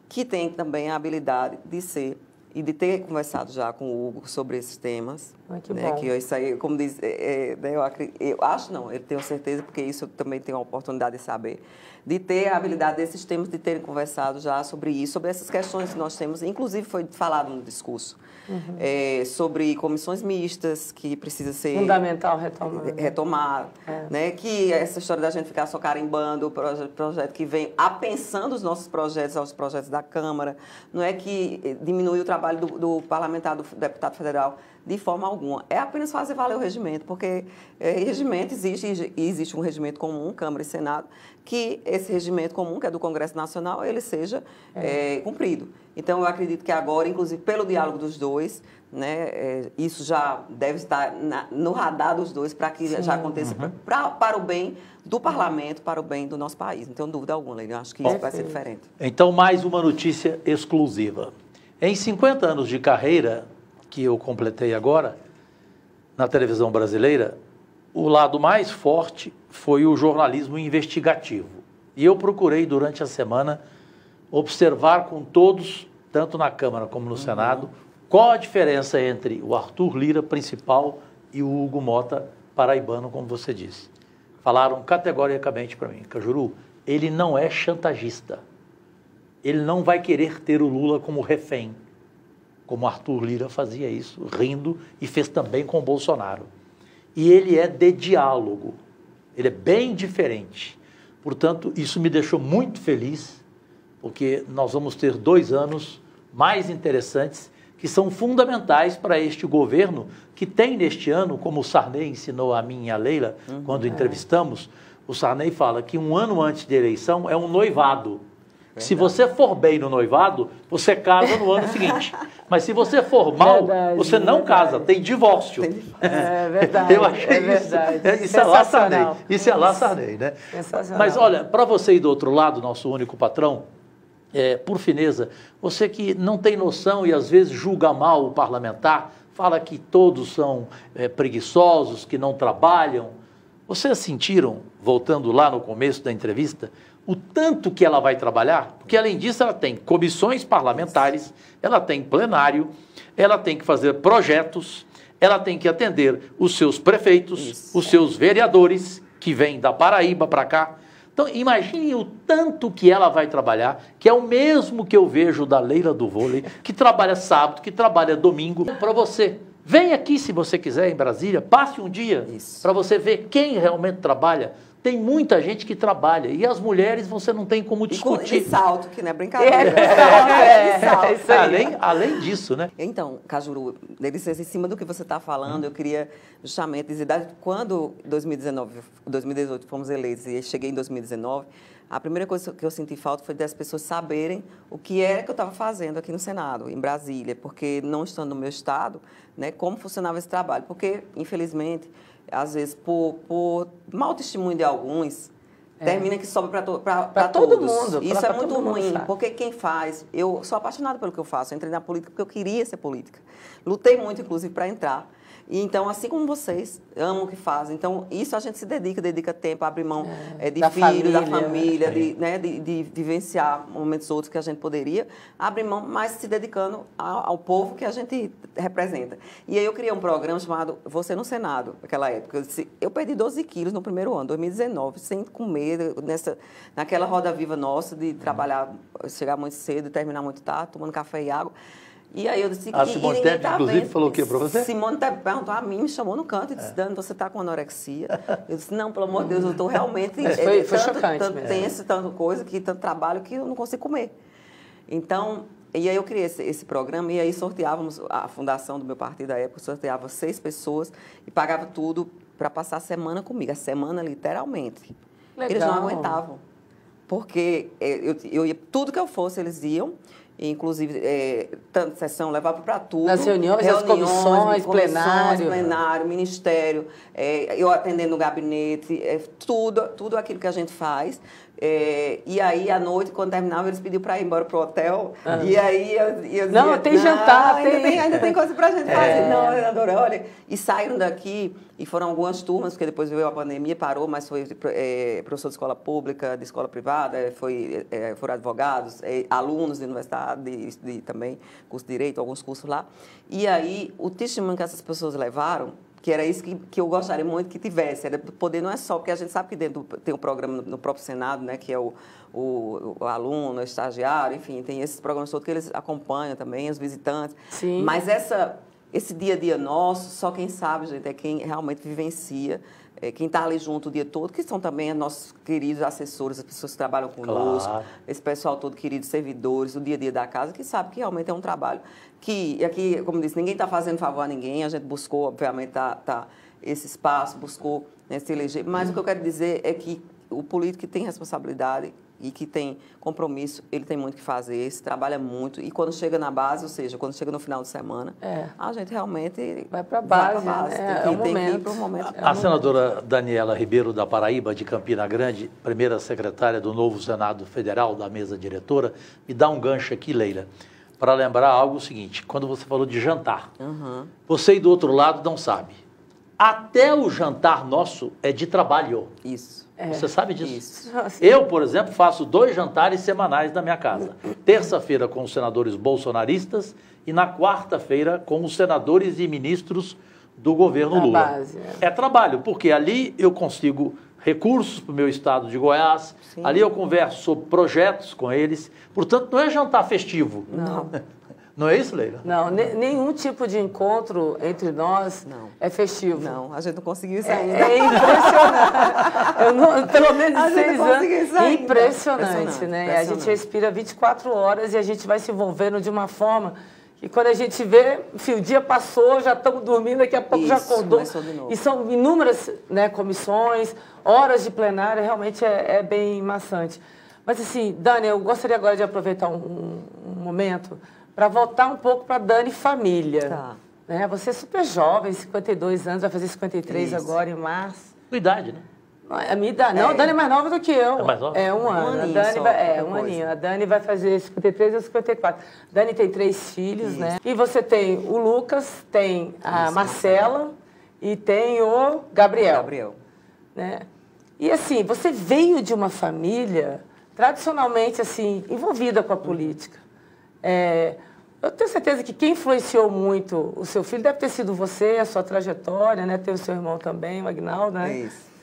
que tem também a habilidade de ser e de ter conversado já com o Hugo sobre esses temas. Que né, bom. que isso aí, como diz, eu acho não, eu tenho certeza, porque isso eu também tenho a oportunidade de saber, de ter a habilidade desses temas, de terem conversado já sobre isso, sobre essas questões que nós temos, inclusive foi falado no discurso, sobre comissões mistas, que precisa ser... Fundamental retomar. Né, que essa história da gente ficar só carimbando o projeto que vem apensando os nossos projetos aos projetos da Câmara, não é que diminui o trabalho do parlamentar, do deputado federal, de forma alguma. É apenas fazer valer o regimento, porque regimento existe um regimento comum, Câmara e Senado, que esse regimento comum, que é do Congresso Nacional, ele seja cumprido. Então, eu acredito que agora, inclusive pelo diálogo dos dois, né, isso já deve estar no radar dos dois para que já aconteça para o bem do parlamento, para o bem do nosso país. Não tenho dúvida alguma, Leila. Eu acho que isso vai ser diferente. Então, mais uma notícia exclusiva. Em 50 anos de carreira, que eu completei agora, na televisão brasileira, o lado mais forte foi o jornalismo investigativo. E eu procurei, durante a semana, observar com todos, tanto na Câmara como no Senado, qual a diferença entre o Arthur Lira, principal, e o Hugo Mota, paraibano, como você disse. Falaram categoricamente para mim, Cajuru, ele não é chantagista. Ele não vai querer ter o Lula como refém, como Arthur Lira fazia isso, rindo, e fez também com o Bolsonaro. E ele é de diálogo, ele é bem diferente. Portanto, isso me deixou muito feliz, porque nós vamos ter 2 anos mais interessantes, que são fundamentais para este governo, que tem neste ano, como o Sarney ensinou a mim e a Leila, quando entrevistamos, o Sarney fala que 1 ano antes de eleição é um noivado. Se você for bem no noivado, você casa no ano seguinte. Mas se você for mal, você não casa, tem divórcio. É verdade. Eu achei isso. Isso é lá Sarney. Isso é lá Sarney, né? Mas olha, para você aí do outro lado, nosso único patrão, por fineza, você que não tem noção e às vezes julga mal o parlamentar, fala que todos são preguiçosos, que não trabalham. Vocês sentiram, voltando lá no começo da entrevista, o tanto que ela vai trabalhar? Porque, além disso, ela tem comissões parlamentares, ela tem plenário, ela tem que fazer projetos, ela tem que atender os seus prefeitos, os seus vereadores, que vêm da Paraíba para cá. Então, imagine o tanto que ela vai trabalhar, que é o mesmo que eu vejo da Leila do vôlei, que trabalha sábado, que trabalha domingo, para você. Vem aqui, se você quiser, em Brasília, passe um dia para você ver quem realmente trabalha tem muita gente que trabalha. E as mulheres você não tem como discutir. E salto, que não é brincadeira. Isso aí. Além disso, né? Então, Cajuru, em cima do que você está falando, eu queria justamente dizer, quando em 2018 fomos eleitos e cheguei em 2019, a primeira coisa que eu senti falta foi das pessoas saberem o que era que eu estava fazendo aqui no Senado, em Brasília, porque não estando no meu estado, né, como funcionava esse trabalho. Porque, infelizmente, às vezes, por mau testemunho de alguns, termina que sobra para todo todos. mundo. Isso é muito ruim, porque quem faz... Eu sou apaixonada pelo que eu faço. Eu entrei na política porque eu queria ser política. Lutei muito, inclusive, para entrar. E, então, assim como vocês, amam o que fazem. Então, isso a gente se dedica tempo, abre mão de filhos, da família, de vivenciar momentos outros que a gente poderia, abre mão, mas se dedicando ao povo que a gente representa. E aí eu criei um programa chamado Você no Senado, naquela época. Eu perdi 12 quilos no primeiro ano, 2019, sem comer, naquela roda viva nossa de trabalhar, chegar muito cedo e terminar muito tarde, tomando café e água. E aí eu disse... A Simone Tebet, inclusive, falou o quê para você? Simone Tebet perguntou a mim, me chamou no canto e disse, Dani, você está com anorexia? Eu disse, não, pelo amor de Deus, eu estou realmente... Foi chocante tanto mesmo. tenso, tanto coisa, tanto trabalho, que eu não consigo comer. Então, e aí eu criei esse programa e aí sorteávamos, a fundação do meu partido da época, sorteava 6 pessoas e pagava tudo para passar a semana comigo, a semana literalmente. Legal. Eles não aguentavam, porque eu ia, tudo que eu fosse, eles iam. Inclusive, tanto sessão, levava para tudo. Nas reuniões, as comissões, plenário, ministério, eu atendendo no gabinete, tudo aquilo que a gente faz. E aí, à noite, quando terminava, eles pediam para ir embora para o hotel. E aí, eu dizia, não, tem jantar, ainda tem coisa para a gente fazer. Não, senadora, olha. E saíram daqui, e foram algumas turmas, porque depois veio a pandemia, parou, mas foi professor de escola pública, de escola privada, foram advogados, alunos de universidade, também curso de Direito, alguns cursos lá. E aí, o testemunho que essas pessoas levaram, que era isso que eu gostaria muito que tivesse, era poder, não é só, porque a gente sabe que dentro tem um programa no próprio Senado, né, que é o aluno, o estagiário, enfim, tem esses programas todos que eles acompanham também, os visitantes. Sim. Mas esse dia a dia nosso, só quem sabe, gente, é quem realmente vivencia, quem está ali junto o dia todo, que são também nossos queridos assessores, as pessoas que trabalham conosco, claro. Esse pessoal todo, queridos servidores, o dia a dia da casa, que sabe que realmente é um trabalho que, aqui, como disse, ninguém está fazendo favor a ninguém, a gente buscou, obviamente, esse espaço, buscou, né, se eleger, mas o que eu quero dizer é que o político que tem responsabilidade e que tem compromisso, ele tem muito que fazer, se trabalha muito, e quando chega na base, ou seja, quando chega no final de semana, a gente realmente vai para a base, né? Tem que ir para o momento. A senadora Daniela Ribeiro da Paraíba, de Campina Grande, primeira secretária do novo Senado Federal, da mesa diretora, me dá um gancho aqui, Leila, para lembrar algo seguinte, quando você falou de jantar, você aí do outro lado não sabe, até o jantar nosso é de trabalho. Isso. Você sabe disso? Isso. Eu, por exemplo, faço 2 jantares semanais na minha casa. Terça-feira com os senadores bolsonaristas e na quarta-feira com os senadores e ministros do governo Lula. Base, é trabalho, porque ali eu consigo recursos para o meu estado de Goiás, sim. Ali eu converso sobre projetos com eles. Portanto, não é jantar festivo. Não. Não é isso, Leila? Não, nenhum tipo de encontro entre nós é festivo. Não, a gente não conseguiu isso ainda. É impressionante. Pelo menos 6 anos. Impressionante, né? A gente respira 24 horas e a gente vai se envolvendo de uma forma que quando a gente vê, enfim, o dia passou, já estamos dormindo, daqui a pouco já acordou. E são inúmeras, né, comissões, horas de plenária, realmente é bem maçante. Mas assim, Dani, eu gostaria agora de aproveitar um momento para voltar um pouco para Dani família. Tá. Né? Você é super jovem, 52 anos, vai fazer 53 agora em março. Sua idade, né? A minha idade. Não, a Dani é mais nova do que eu. É mais nova? É um ano. A Dani um aninho. A Dani vai fazer 53 ou 54. Dani tem 3 filhos, né? E você tem o Lucas, tem a Marcela e tem o Gabriel. Né? E assim, você veio de uma família tradicionalmente assim, envolvida com a política. Eu tenho certeza que quem influenciou muito o seu filho deve ter sido você, a sua trajetória, né? Tem o seu irmão também, o Agnaldo, né? É isso.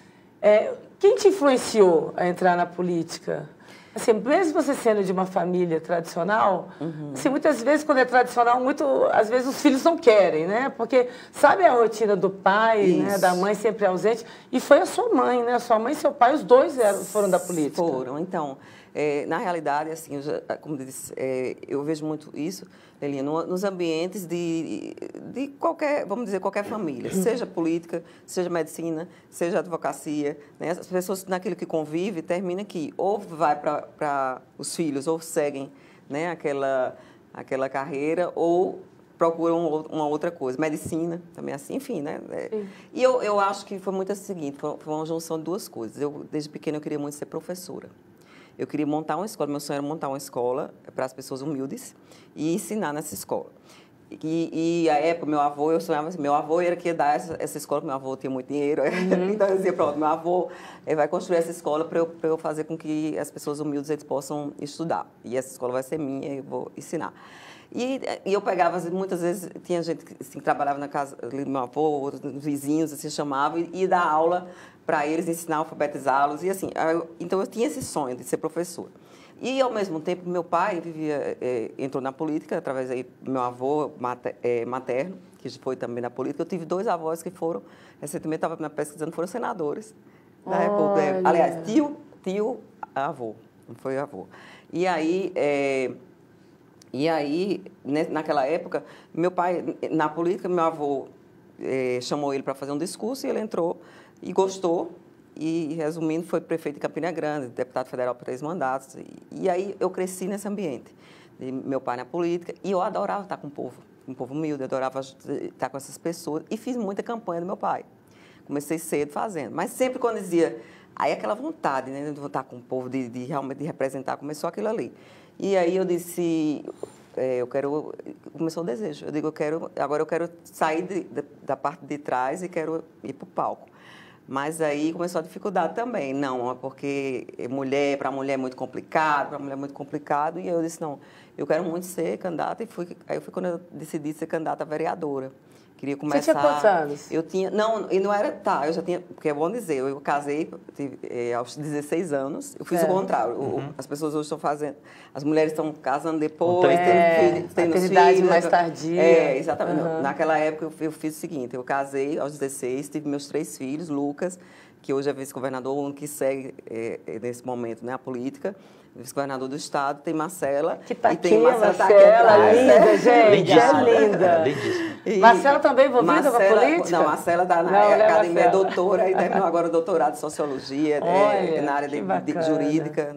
Quem te influenciou a entrar na política? Assim, mesmo você sendo de uma família tradicional, assim, muitas vezes, quando é tradicional, às vezes os filhos não querem, né? Porque sabe a rotina do pai, né? Da mãe sempre ausente. E foi a sua mãe, né? A sua mãe e seu pai, os dois foram da política. Foram. Então, na realidade, assim, como eu disse, eu vejo muito isso, Elinha, nos ambientes de qualquer, vamos dizer, qualquer família, seja política, seja medicina, seja advocacia, né? As pessoas naquilo que convive termina que ou vai para os filhos ou seguem, né, aquela carreira ou procuram uma outra coisa, medicina também assim, enfim, né? E eu acho que foi muito o seguinte, foi uma junção de duas coisas. Eu, desde pequena, eu queria muito ser professora. Eu queria montar uma escola, meu sonho era montar uma escola para as pessoas humildes e ensinar nessa escola. E a época, meu avô, eu sonhava assim, meu avô era que ia dar essa escola, meu avô tinha muito dinheiro, então eu dizia, pronto, meu avô vai construir essa escola para eu fazer com que as pessoas humildes eles possam estudar. E essa escola vai ser minha, eu vou ensinar. E eu pegava, muitas vezes, tinha gente que assim, trabalhava na casa do meu avô, outros vizinhos, assim, chamavam, e ia dar aula para eles, ensinar, alfabetizá-los, e assim, então eu tinha esse sonho de ser professora. E, ao mesmo tempo, meu pai entrou na política, através do meu avô materno, que foi também na política. Eu tive dois avós que foram, recentemente estava pesquisando, foram senadores. Aliás, avô, não foi avô. E aí, naquela época, meu pai, na política, meu avô chamou ele para fazer um discurso e ele entrou e gostou. E, resumindo, foi prefeito de Campina Grande, deputado federal por 3 mandatos. E aí eu cresci nesse ambiente. E meu pai na política, e eu adorava estar com o povo humilde, adorava estar com essas pessoas. E fiz muita campanha do meu pai. Comecei cedo fazendo. Mas sempre quando dizia, aí aquela vontade, né, de estar com o povo, de realmente representar, começou aquilo ali. E aí eu disse, começou o desejo. Eu digo, agora eu quero sair da parte de trás e quero ir para o palco. Mas aí começou a dificuldade também. Não, porque para mulher é muito complicado, E eu disse, não, eu quero muito ser candidata. Aí foi quando eu decidi ser candidata a vereadora. Queria começar... Você tinha quantos anos? Eu tinha... Não, e não era... Tá, eu já tinha... Porque é bom dizer, eu casei aos 16 anos. Eu fiz o contrário. As pessoas hoje estão fazendo... As mulheres estão casando depois, tendo filhos. Mais tardia. Exatamente. Naquela época, eu fiz o seguinte. Eu casei aos 16, tive meus 3 filhos, Lucas, que hoje é vice-governador, o único que segue nesse momento, né, a política. Vice-governador do estado, tem Marcela. Que tá e tem Marcela, linda, gente. Lindíssima, É linda. Lindíssima. Marcela também envolvida com a política? Não, Marcela está na academia, é doutora, e terminou agora o doutorado de Sociologia, na área de jurídica,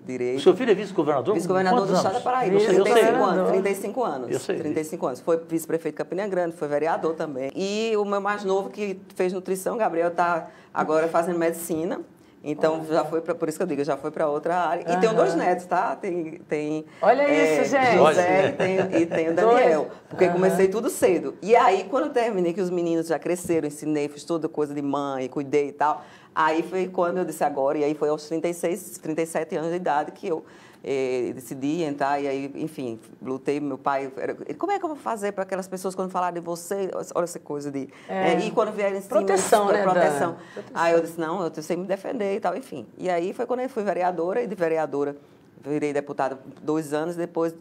direito. O seu filho é vice-governador? Vice-governador do estado da Paraíba, 35 anos. Eu sei. 35 anos. Foi vice-prefeito de Campina Grande, foi vereador também. E o meu mais novo, que fez nutrição, Gabriel, está agora fazendo medicina. Então, já foi por isso que eu digo, já foi para outra área. E tenho 2 netos, tá? Olha isso, gente. José e tem o Daniel. Porque comecei tudo cedo. E aí, quando eu terminei, que os meninos já cresceram, ensinei, fiz toda coisa de mãe, cuidei e tal. Aí foi quando eu disse agora, e aí foi aos 37 anos de idade que eu decidi entrar, e aí, enfim, lutei. Meu pai, como é que eu vou fazer para aquelas pessoas quando falarem de você? Olha essa coisa de... e quando vierem em cima... Proteção, né, proteção. Aí eu disse, não, eu sei me defender e tal, enfim. E aí foi quando eu fui vereadora, e de vereadora virei deputada 2 anos, depois,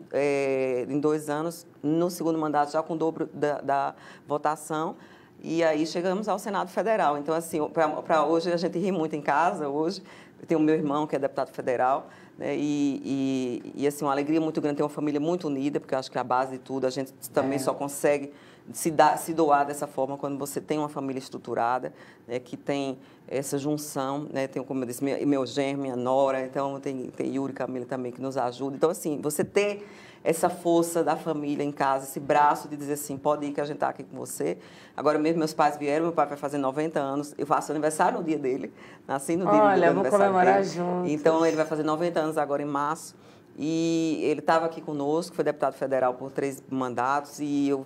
em 2 anos, no 2º mandato, já com o dobro da votação. E aí chegamos ao Senado Federal. Então, assim, para hoje, a gente ri muito em casa. Hoje, eu tenho o meu irmão, que é deputado federal, né? E assim, uma alegria muito grande ter uma família muito unida, porque eu acho que a base de tudo, a gente também só consegue se doar dessa forma quando você tem uma família estruturada, né? Que tem essa junção, né? Tem, como eu disse, meu genro, minha nora, então tem Yuri e Camila também que nos ajudam. Então, assim, você ter essa força da família em casa, esse braço de dizer assim, pode ir que a gente está aqui com você. Agora mesmo meus pais vieram, meu pai vai fazer 90 anos, eu faço aniversário no dia dele, nasci no dia do aniversário dele. Olha, vamos comemorar juntos. Então, ele vai fazer 90 anos agora em março. E ele estava aqui conosco, foi deputado federal por 3 mandatos, e eu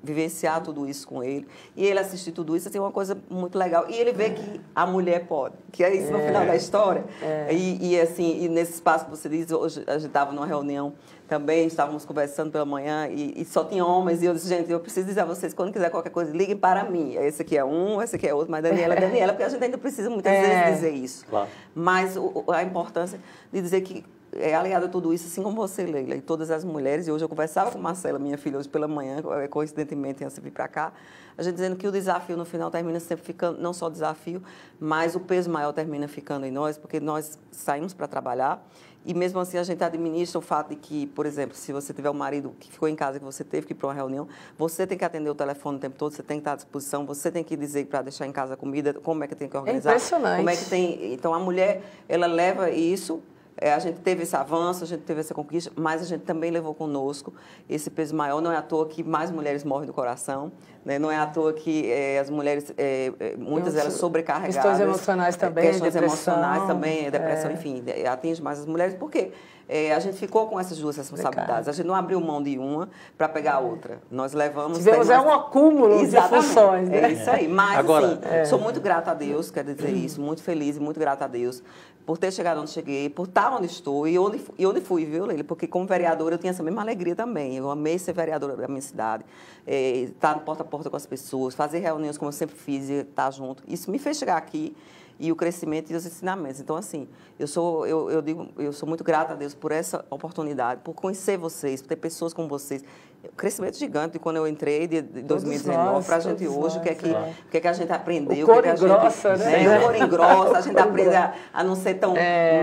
vivenciar tudo isso com ele. E ele assistir tudo isso, assim, uma coisa muito legal. E ele vê que a mulher pode, que é isso no final da história. E nesse espaço que você diz, hoje a gente estava numa reunião também, estávamos conversando pela manhã, e só tinha homens, e eu disse, gente, eu preciso dizer a vocês, quando quiser qualquer coisa, liguem para mim. Esse aqui é um, esse aqui é outro, mas Daniela é Daniela, porque a gente ainda precisa muitas vezes dizer isso. Claro. Mas a importância de dizer que aliado a tudo isso, assim como você, Leila, e todas as mulheres, e hoje eu conversava com Marcela, minha filha, hoje pela manhã, coincidentemente, antes de vir para cá, a gente dizendo que o desafio no final termina sempre ficando, não só desafio, mas o peso maior termina ficando em nós, porque nós saímos para trabalhar, e mesmo assim a gente administra o fato de que, por exemplo, se você tiver um marido que ficou em casa, que você teve que ir para uma reunião, você tem que atender o telefone o tempo todo, você tem que estar à disposição, você tem que dizer para deixar em casa a comida, como é que tem que organizar. É impressionante. Como é que tem... Então, a mulher, ela leva isso... a gente teve esse avanço, a gente teve essa conquista, mas a gente também levou conosco esse peso maior. Não é à toa que mais mulheres morrem do coração, né? Não é à toa que as mulheres, muitas delas sobrecarregadas. Questões emocionais também, questões depressão. emocionais também, depressão, enfim, atinge mais as mulheres. Por quê? A gente ficou com essas duas responsabilidades. A gente não abriu mão de uma para pegar a outra. Nós levamos... Tivemos um acúmulo de funções, né? É isso aí. Mas, agora, assim, sou muito grata a Deus, quero dizer isso, muito feliz e muito grata a Deus por ter chegado onde cheguei, por estar onde estou e onde fui, viu, Leila? Porque como vereadora eu tinha essa mesma alegria também. Eu amei ser vereadora da minha cidade, estar no porta a porta com as pessoas, fazer reuniões como eu sempre fiz e estar junto. Isso me fez chegar aqui e o crescimento e os ensinamentos. Então, assim, eu sou muito grata a Deus por essa oportunidade, por conhecer vocês, por ter pessoas como vocês. O crescimento gigante de quando eu entrei, de 2019 para a gente hoje, o que é que a gente aprendeu. O cor engrossa, né? O cor engrossa, a gente aprende a não ser tão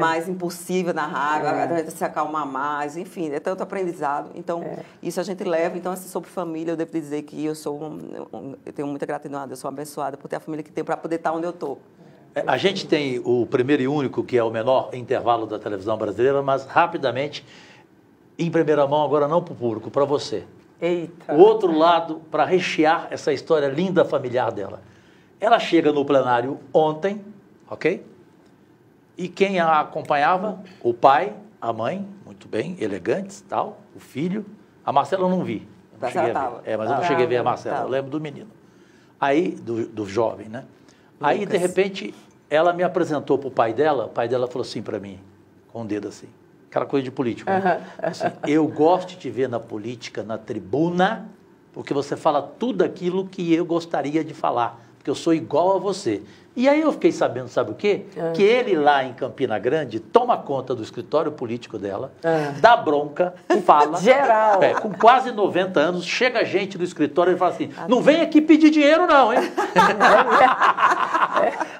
mais impulsiva na raiva, a gente se acalmar mais, enfim, é tanto aprendizado. Então, isso a gente leva. Então, assim, sobre família, eu devo dizer que eu tenho muita gratidão a Deus, sou abençoada por ter a família que tenho para poder estar onde eu estou. A gente tem o primeiro e único, que é o menor intervalo da televisão brasileira, mas rapidamente, em primeira mão, agora não para o público, para você. Eita. O outro lado, para rechear essa história linda familiar dela. Ela chega no plenário ontem, ok? E quem a acompanhava? O pai, a mãe, muito bem, elegantes, tal, o filho. A Marcela eu não vi. Não cheguei a ver. Mas eu não cheguei a ver a Marcela, eu lembro do menino. Aí, do jovem, né? Aí, Lucas. de repente, ela me apresentou para o pai dela falou assim para mim, com o dedo assim, aquela coisa de político, né? Assim, eu gosto de te ver na política, na tribuna, porque você fala tudo aquilo que eu gostaria de falar, porque eu sou igual a você. E aí eu fiquei sabendo, sabe o quê? Que ele lá em Campina Grande toma conta do escritório político dela, dá bronca, fala. Geral. Com quase 90 anos, chega gente do escritório e fala assim, não vem aqui pedir dinheiro não, hein?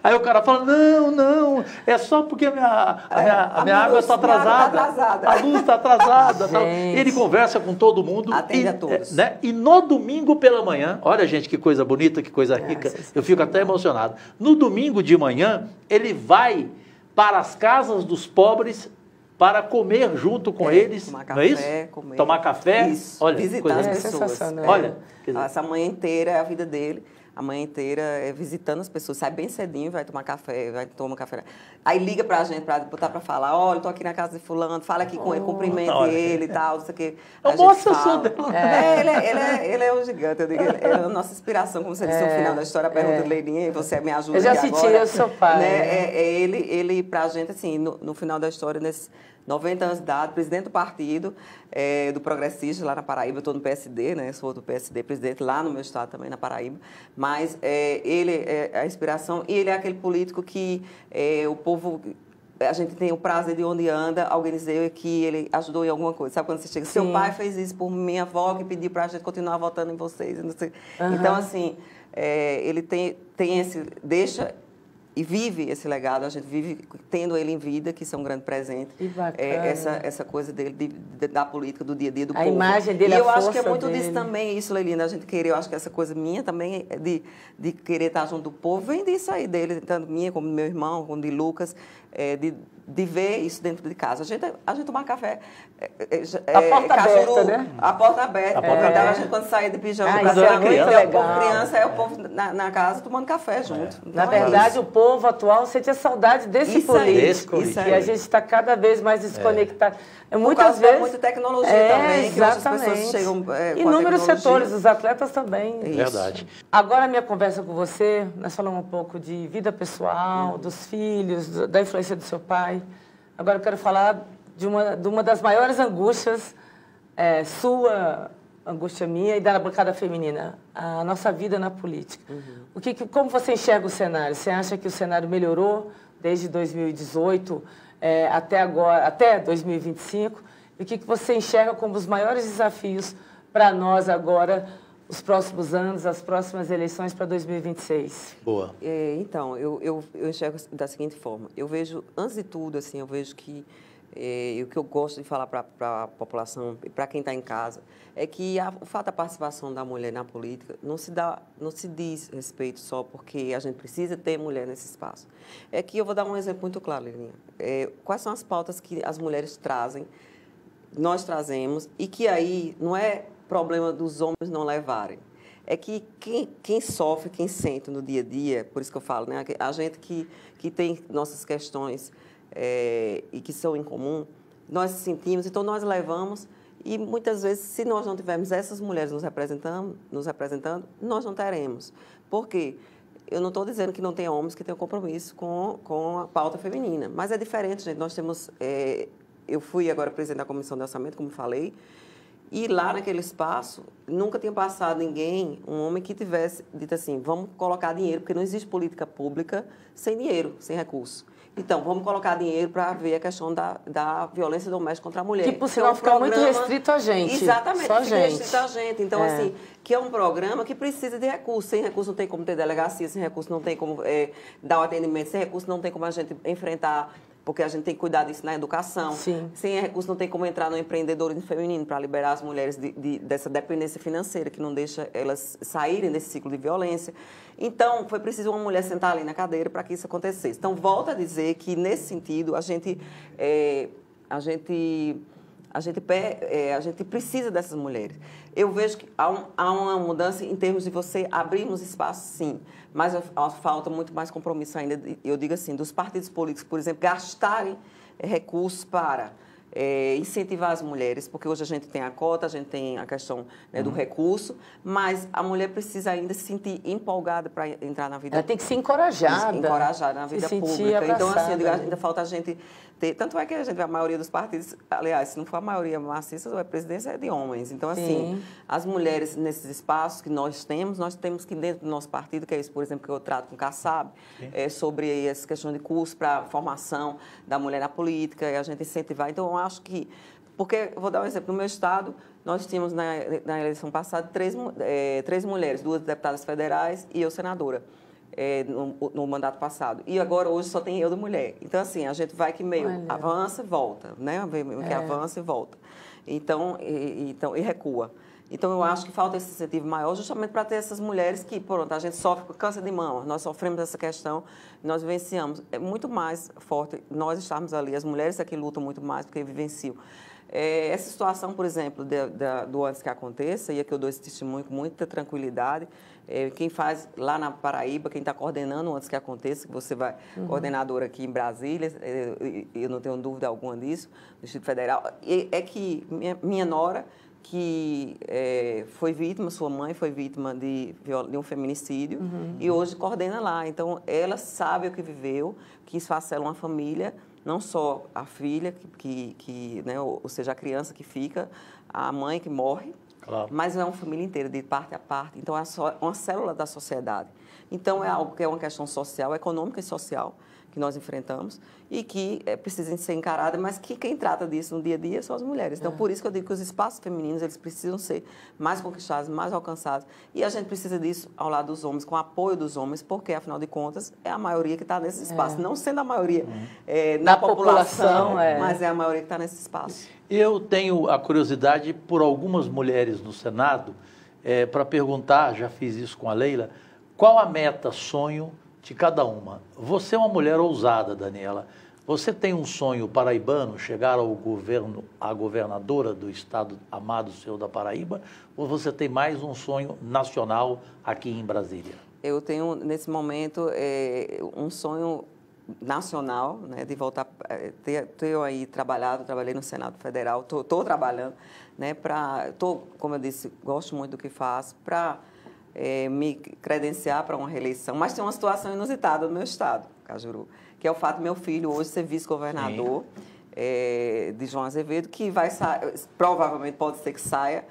Aí o cara fala, não, é só porque a minha água está atrasada, a luz está atrasada. Tal. Ele conversa com todo mundo. Atende a todos. Né? E no domingo pela manhã, olha gente, que coisa bonita, que coisa rica, eu fico até emocionado. No domingo de manhã, ele vai para as casas dos pobres para comer junto com eles, tomar não café, é isso? Comer. Tomar café, isso. Olha, visitar as pessoas. Sensacional. Olha, essa manhã inteira é a vida dele. A manhã inteira é visitando as pessoas, sai bem cedinho, vai tomar café, vai tomar café. Aí liga pra gente, pra botar pra falar, olha, eu tô aqui na casa de fulano, fala aqui com ele, cumprimente ele e tal, não sei o quê. Nossa, eu sou dela. Ele é um gigante, eu digo, ele é a nossa inspiração, como você disse no final da história, a pergunta de Leilinha, e você me ajuda aqui agora. Eu já senti, eu sou pai. Né? Ele pra gente, assim, no final da história, nesses 90 anos de idade, presidente do partido, do Progressista, lá na Paraíba, eu estou no PSD, né? Sou do PSD, presidente lá no meu estado também, na Paraíba. Mas ele é a inspiração e ele é aquele político que o povo... A gente tem o prazer de onde anda, alguém dizer que ele ajudou em alguma coisa. Sabe quando você chega? Sim. Seu pai fez isso por minha avó, que pediu para a gente continuar votando em vocês. Não sei. Então, assim, ele tem esse... Deixa... E vive esse legado, a gente vive tendo ele em vida, que isso é um grande presente. Que bacana. Essa coisa dele, da política, do dia a dia, do povo. A imagem dele, e a eu força acho que é muito dele. disso também, isso, Leilina, a gente querer, eu acho que essa coisa minha também, de querer estar junto do povo, vem disso aí dele, tanto minha, como do meu irmão, como de Lucas, de ver isso dentro de casa. A gente tomar café. A porta aberta, né? A porta aberta. A gente, quando saía de pijama, quando era o povo criança, criança, é o povo na casa tomando café junto. Então, na verdade, o povo novo, atual, você tinha saudade desse político. Isso aí. E a gente está cada vez mais desconectado. Muitas vezes... muita tecnologia também, que exatamente. as pessoas chegam Inúmeros setores, os atletas também. Isso. Verdade. Agora, a minha conversa com você, nós falamos um pouco de vida pessoal, dos filhos, da influência do seu pai. Agora eu quero falar de uma das maiores angústias, sua angústia minha e da bancada feminina, a nossa vida na política. Como você enxerga o cenário? Você acha que o cenário melhorou desde 2018 até agora, até 2025? E o que você enxerga como os maiores desafios para nós agora, os próximos anos, as próximas eleições para 2026? Boa. Então, eu enxergo da seguinte forma. Eu vejo, antes de tudo, assim, eu vejo que o que eu gosto de falar para a população e para quem está em casa é que o fato da participação da mulher na política não se diz respeito só porque a gente precisa ter mulher nesse espaço. É que eu vou dar um exemplo muito claro, Lilinha. Quais são as pautas que as mulheres trazem, nós trazemos, e que aí não é problema dos homens não levarem. É que quem sofre, quem sente no dia a dia, por isso que eu falo, né, a gente que tem nossas questões e que são em comum, nós sentimos, então nós levamos, e muitas vezes, se nós não tivermos essas mulheres nos representando, nós não teremos. Por quê? Eu não estou dizendo que não tem homens que tenham compromisso com a pauta feminina, mas é diferente, gente. Nós temos... eu fui agora presidente da Comissão de Orçamento, como falei, e lá naquele espaço, nunca tinha passado ninguém, um homem que tivesse dito assim, vamos colocar dinheiro, porque não existe política pública sem dinheiro, sem recurso. Então, vamos colocar dinheiro para ver a questão da violência doméstica contra a mulher. Que, por sinal, fica muito restrito a gente. Exatamente, só fica restrito a gente. Então, assim, que é um programa que precisa de recursos. Sem recurso não tem como ter delegacia, sem recurso não tem como dar o atendimento, sem recurso não tem como a gente enfrentar... porque a gente tem que cuidar disso na educação. Sim. Sem recursos não tem como entrar no empreendedorismo feminino para liberar as mulheres dessa dependência financeira que não deixa elas saírem desse ciclo de violência. Então, foi preciso uma mulher sentar ali na cadeira para que isso acontecesse. Então, volto a dizer que, nesse sentido, a gente precisa dessas mulheres. Eu vejo que há uma mudança em termos de você abrirmos espaço, sim, mas falta muito mais compromisso ainda, eu digo assim, dos partidos políticos, por exemplo, gastarem recursos para incentivar as mulheres, porque hoje a gente tem a cota, a gente tem a questão, né, do recurso, mas a mulher precisa ainda se sentir empolgada para entrar na vida. Ela tem que ser encorajada. Encorajada na vida pública. Então, assim, eu digo, ainda falta a gente ter... Tanto é que a gente vê a maioria dos partidos, aliás, se não for a maioria maciça, a presidência é de homens. Então, assim, as mulheres nesses espaços que nós temos que, dentro do nosso partido, que é isso, por exemplo, que eu trato com o Kassab, sobre essa questão de curso para formação da mulher na política, e a gente incentivar. Então, eu acho que... Porque, vou dar um exemplo, no meu estado, nós tínhamos, na eleição passada, três mulheres, 2 deputadas federais e eu senadora, no mandato passado. E agora, hoje, só tem eu de mulher. Então, assim, a gente vai que meio avança e volta, né? Que avança e volta. Então, e recua. Então, eu acho que falta esse incentivo maior justamente para ter essas mulheres que, pronto, a gente sofre com câncer de mama, nós sofremos essa questão, nós vivenciamos. É muito mais forte nós estarmos ali, as mulheres aqui lutam muito mais porque vivenciam. Essa situação, por exemplo, do antes que aconteça, e aqui eu dou esse testemunho com muita tranquilidade, quem faz lá na Paraíba, quem está coordenando antes que aconteça, que você vai coordenadora aqui em Brasília, eu não tenho dúvida alguma disso, no Distrito Federal, é que minha nora, que foi vítima, sua mãe foi vítima de um feminicídio e hoje coordena lá. Então, ela sabe o que viveu, que esfacela uma família, não só a filha, né, ou seja, a criança que fica, a mãe que morre, claro, mas é uma família inteira, de parte a parte. Então, é uma célula da sociedade. Então, é algo que é uma questão social, econômica e social, que nós enfrentamos e que precisa ser encarada, mas que quem trata disso no dia a dia são as mulheres. Então, por isso que eu digo que os espaços femininos, eles precisam ser mais conquistados, mais alcançados, e a gente precisa disso ao lado dos homens, com o apoio dos homens, porque, afinal de contas, é a maioria que está nesse espaço, não sendo a maioria na população, mas é a maioria que está nesse espaço. Eu tenho a curiosidade por algumas mulheres no Senado, para perguntar, já fiz isso com a Leila, qual a meta, sonho de cada uma. Você é uma mulher ousada, Daniela. Você tem um sonho paraibano, chegar ao governo, à governadora do estado amado seu da Paraíba, ou você tem mais um sonho nacional aqui em Brasília? Eu tenho, nesse momento, um sonho nacional, né, de voltar, ter aí trabalhei no Senado Federal, estou trabalhando, né, como eu disse, gosto muito do que faço, para me credenciar para uma reeleição, mas tem uma situação inusitada no meu estado, Cajuru, que é o fato do meu filho hoje ser vice-governador de João Azevedo, que provavelmente pode ser que saia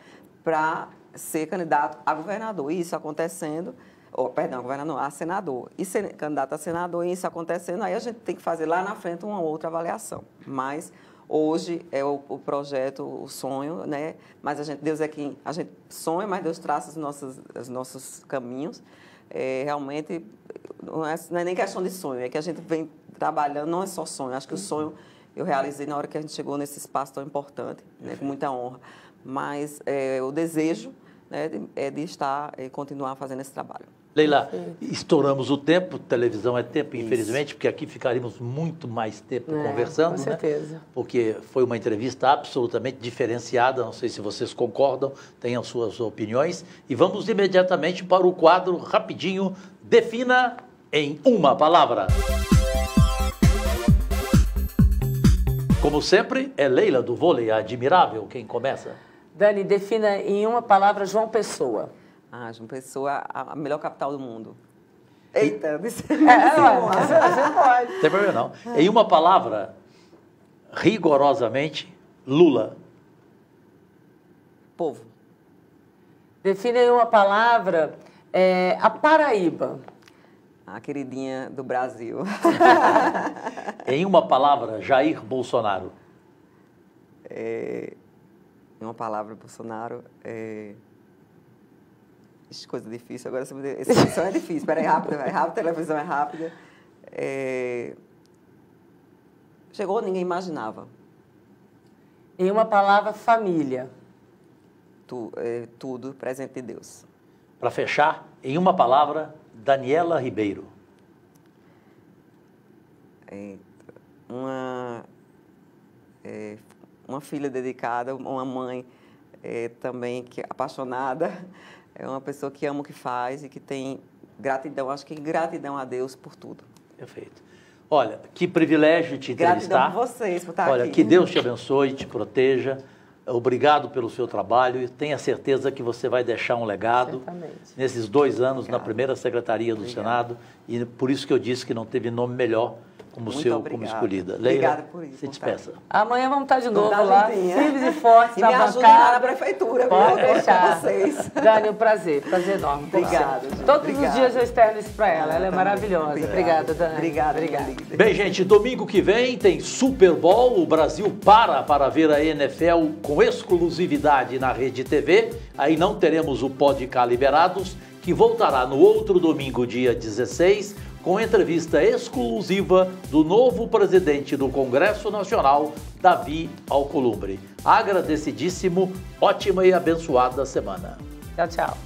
para ser candidato a governador. E isso acontecendo, governador, a senador. E ser candidato a senador, e isso acontecendo, aí a gente tem que fazer lá na frente uma outra avaliação. Mas hoje é o projeto, o sonho, né? Mas Deus é quem a gente sonha, mas Deus traça os nossos caminhos. Realmente, não é nem questão de sonho, é que a gente vem trabalhando, não é só sonho. Acho que o sonho eu realizei na hora que a gente chegou nesse espaço tão importante, né? Com muita honra. Mas o desejo, né, de estar e continuar fazendo esse trabalho. Leila, estouramos o tempo, televisão é tempo, infelizmente, porque aqui ficaríamos muito mais tempo conversando, com certeza. né? Porque foi uma entrevista absolutamente diferenciada, não sei se vocês concordam, tenham suas opiniões. E vamos imediatamente para o quadro, rapidinho, defina em uma palavra. Como sempre, é Leila do Vôlei Admirável quem começa. Dani, defina em uma palavra João Pessoa. João Pessoa, a melhor capital do mundo. Eita, você pode. Não tem problema não. Em uma palavra, rigorosamente, Lula. Povo. Defina em uma palavra a Paraíba. A queridinha do Brasil. Em uma palavra, Jair Bolsonaro. Em uma palavra, Bolsonaro, coisa difícil, agora essa edição é difícil. Espera aí, rápido, a televisão é rápida. Chegou, ninguém imaginava. Em uma palavra, família. Tudo presente de Deus. Para fechar, em uma palavra, Daniela Ribeiro. Uma filha dedicada, uma mãe também apaixonada, é uma pessoa que ama o que faz e que tem gratidão, acho que gratidão a Deus por tudo. Perfeito. Olha, que privilégio te entrevistar. Gratidão por vocês, por estar aqui. Olha, que Deus te abençoe, te proteja. Obrigado pelo seu trabalho e tenha certeza que você vai deixar um legado nesses 2 anos na primeira secretaria do Senado e por isso que eu disse que não teve nome melhor como seu, como escolhida. Leila, obrigada por isso. Se despeça. Amanhã vamos estar de novo lá, firmes e fortes na bancada. Lá na prefeitura. Pode deixar. Vocês. Dani, um prazer enorme. Obrigada. Todos os dias eu externo isso para ela, ela é maravilhosa. Obrigada, Dani. Obrigada. Bem, gente, domingo que vem tem Super Bowl, o Brasil para ver a NFL com exclusividade na Rede TV, aí não teremos o Pode Cá Liberados, que voltará no outro domingo, dia 16, com entrevista exclusiva do novo presidente do Congresso Nacional, Davi Alcolumbre. Agradecidíssimo, ótima e abençoada semana. Tchau, tchau.